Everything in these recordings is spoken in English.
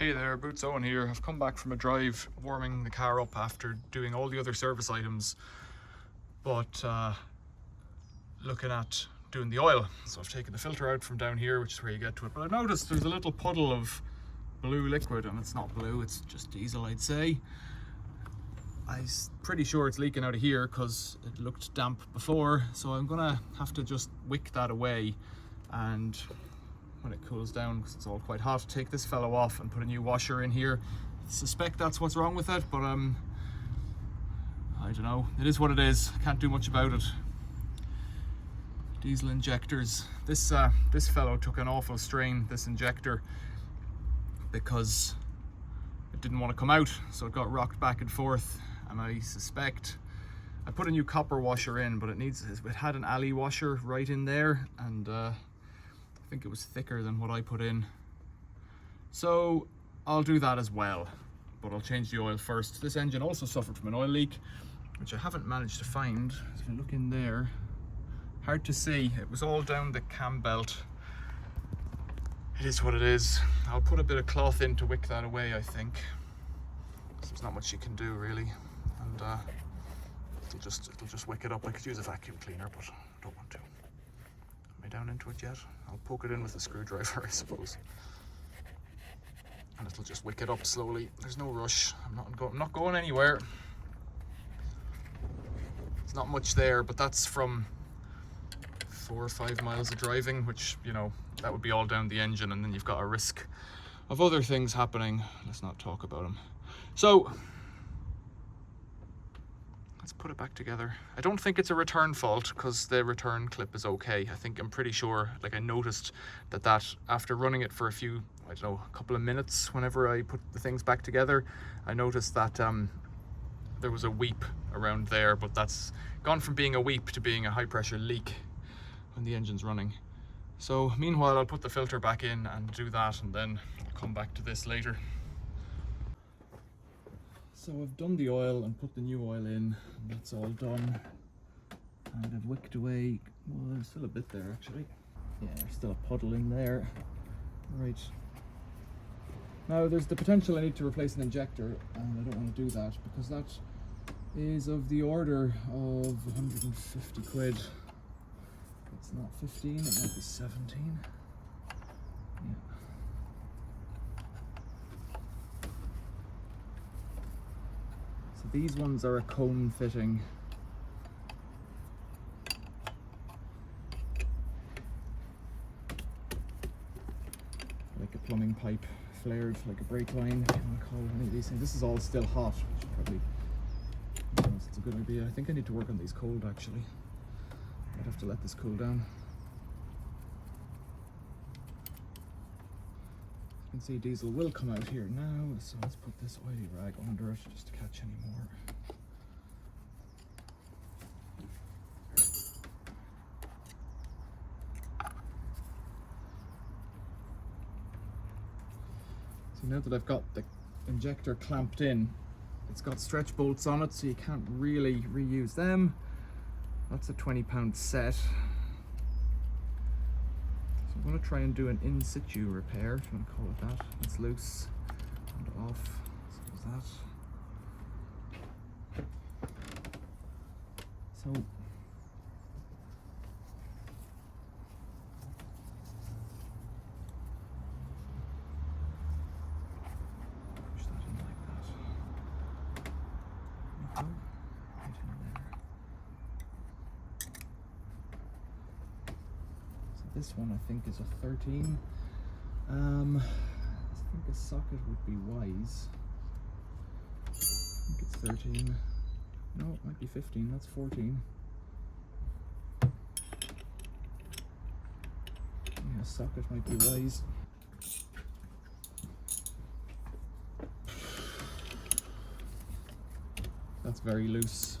Hey there, Boots Owen here. I've come back from a drive warming the car up after doing all the other service items, but looking at doing the oil. So I've taken the filter out from down here, which is where you get to it, but I've noticed there's a little puddle of blue liquid, and it's not blue, it's just diesel, I'd say. I'm pretty sure it's leaking out of here because it looked damp before, so I'm gonna have to just wick that away, and when it cools down, because it's all quite hot, take this fellow off and put a new washer in here. I suspect that's what's wrong with it, but I don't know. It is what it is. Can't do much about it. Diesel injectors. This fellow took an awful strain, this injector, because it didn't want to come out, so it got rocked back and forth. And I suspect I put a new copper washer in, but it had an alley washer right in there, and I think it was thicker than what I put in, so I'll do that as well, but I'll change the oil first. This engine also suffered from an oil leak, which I haven't managed to find. If you look in there, hard to see. It was all down the cam belt. It is what it is. I'll put a bit of cloth in to wick that away, I think. There's not much you can do really, and it'll just wick it up. I could use a vacuum cleaner, but I don't want to. Am I down into it yet? I'll poke it in with a screwdriver, I suppose, and it'll just wick it up slowly. There's no rush. I'm not going anywhere. There's not much there, but that's from 4 or 5 miles of driving, which, you know, that would be all down the engine, and then you've got a risk of other things happening. Let's not talk about them. So let's put it back together. I don't think it's a return fault, because the return clip is okay. I'm pretty sure, like, I noticed that after running it for a couple of minutes, whenever I put the things back together, I noticed that there was a weep around there, but that's gone from being a weep to being a high pressure leak when the engine's running. So meanwhile, I'll put the filter back in and do that, and then I'll come back to this later. So I've done the oil and put the new oil in, and that's all done. And I've wicked away, well, there's still a bit there actually. Yeah, there's still a puddle in there. Right. Now there's the potential I need to replace an injector, and I don't want to do that because that is of the order of 150 quid. It's not 15, it might be 17. Yeah. So these ones are a cone fitting. Like a plumbing pipe, flared, like a brake line, if you want to call any of these things. This is all still hot, which probably, it's a good idea. I think I need to work on these cold actually. I'd have to let this cool down. You can see diesel will come out here now, so let's put this oily rag under it just to catch any more. So now that I've got the injector clamped in, it's got stretch bolts on it, so you can't really reuse them. That's a £20 set. So I'm going to try and do an in situ repair, if you want to call it that. It's loose and off. So there's that. So push that in like that. There we go. Right in there. This one I think is a 13. I think a socket would be wise. I think it's 13. No, it might be 15. That's 14. Yeah, a socket might be wise. That's very loose.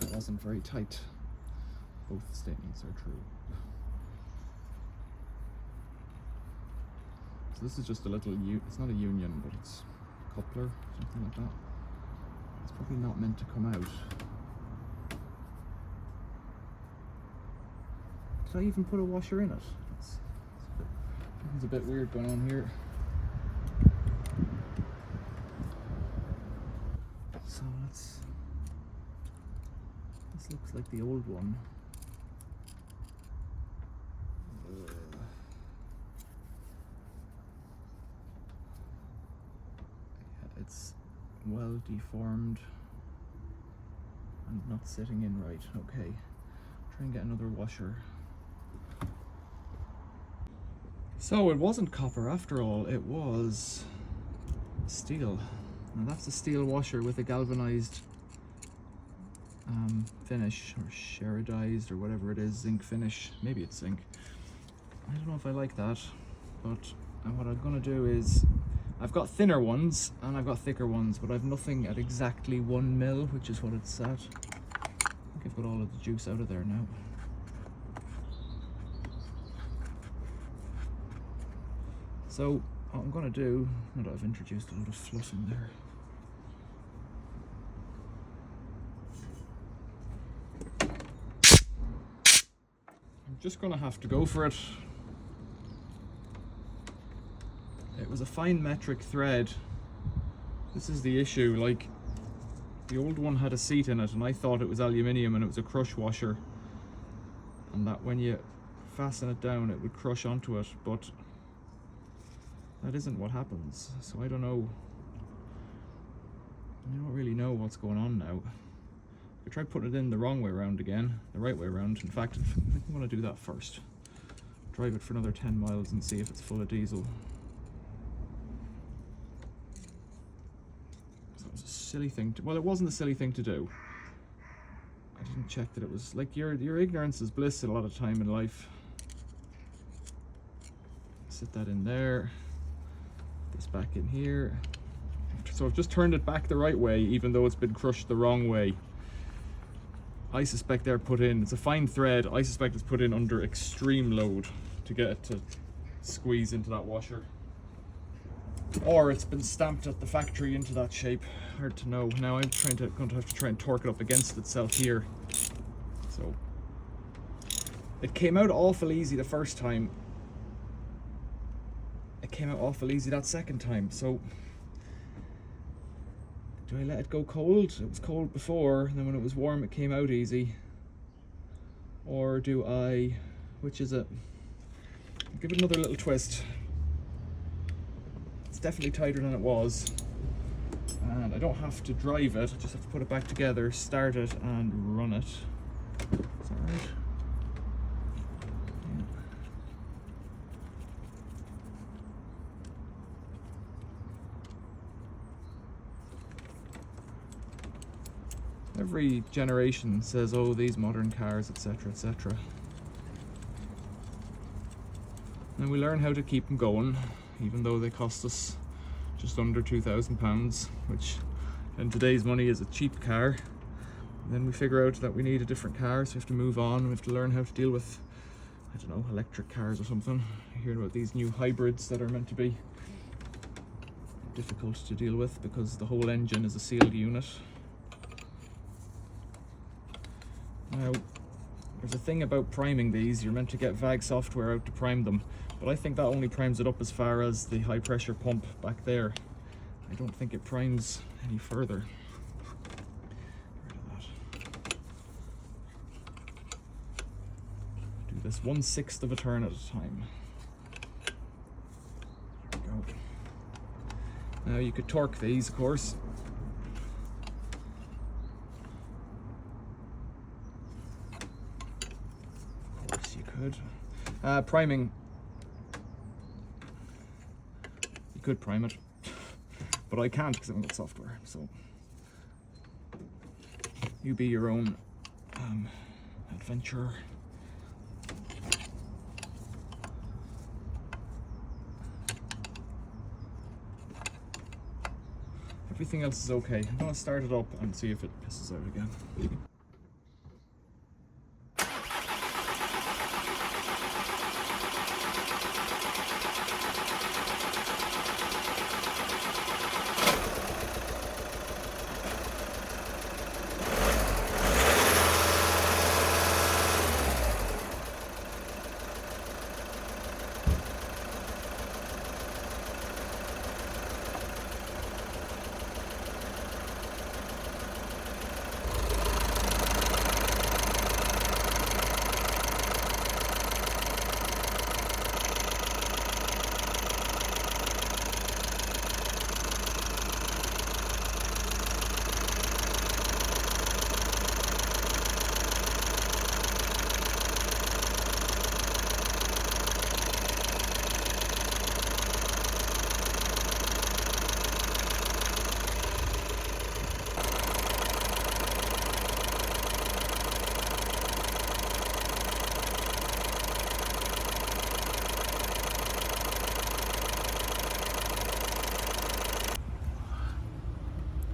It wasn't very tight. Both statements are true. This is just a little, it's not a union, but it's a coupler, something like that. It's probably not meant to come out. Did I even put a washer in it? It's a bit weird going on here. This looks like the old one. It's well deformed and not sitting in right. Okay, try and get another washer. So it wasn't copper after all, it was steel. Now that's a steel washer with a galvanized finish, or sheridized, or whatever it is, zinc finish. Maybe it's zinc. I don't know if I like that, but what I'm gonna do is, I've got thinner ones and I've got thicker ones, but I've nothing at exactly 1 mil, which is what it's at. I think I've got all of the juice out of there now. So what I'm gonna do, now that I've introduced a lot of fluff in there, I'm just gonna have to go for it. It was a fine metric thread. This is the issue, like the old one had a seat in it and I thought it was aluminium and it was a crush washer, and that when you fasten it down it would crush onto it, but that isn't what happens. So I don't know, I don't really know what's going on now. I tried putting it in the wrong way around again, the right way around. In fact, I think I'm going to do that first. Drive it for another 10 miles and see if it's full of diesel. So it was a silly thing to, well, it wasn't a silly thing to do. I didn't check that it was, like, your ignorance is bliss a lot of time in life. Sit that in there. This back in here. So I've just turned it back the right way, even though it's been crushed the wrong way. I suspect they're put in, it's a fine thread, I suspect it's put in under extreme load to get it to squeeze into that washer. Or it's been stamped at the factory into that shape. Hard to know. Now I'm going to have to try and torque it up against itself here. So it came out awful easy the first time. It came out awful easy that second time. So do I let it go cold? It was cold before, and then when it was warm it came out easy. Or do I, which is it? Give it another little twist. It's definitely tighter than it was. And I don't have to drive it, I just have to put it back together, start it and run it. Is that right? Every generation says, oh, these modern cars, etc., etc. And we learn how to keep them going, even though they cost us just under £2,000, which in today's money is a cheap car. And then we figure out that we need a different car, so we have to move on. We have to learn how to deal with, I don't know, electric cars or something. I hear about these new hybrids that are meant to be difficult to deal with because the whole engine is a sealed unit. Now, there's a thing about priming these. You're meant to get VAG software out to prime them, but I think that only primes it up as far as the high pressure pump back there. I don't think it primes any further. Get rid of that. Do this 1/6 of a turn at a time. There we go. Now you could torque these, of course. Priming, you could prime it, but I can't because I haven't got software, so you be your own adventure. Everything else is okay. I'm going to start it up and see if it pisses out again.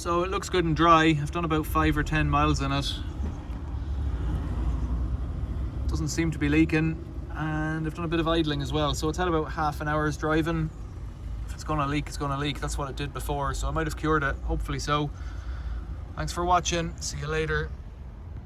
So it looks good and dry. I've done about 5 or 10 miles in it. Doesn't seem to be leaking, and I've done a bit of idling as well. So it's had about half an hour's driving. If it's gonna leak, it's gonna leak. That's what it did before, so I might have cured it, hopefully so. Thanks for watching, see you later.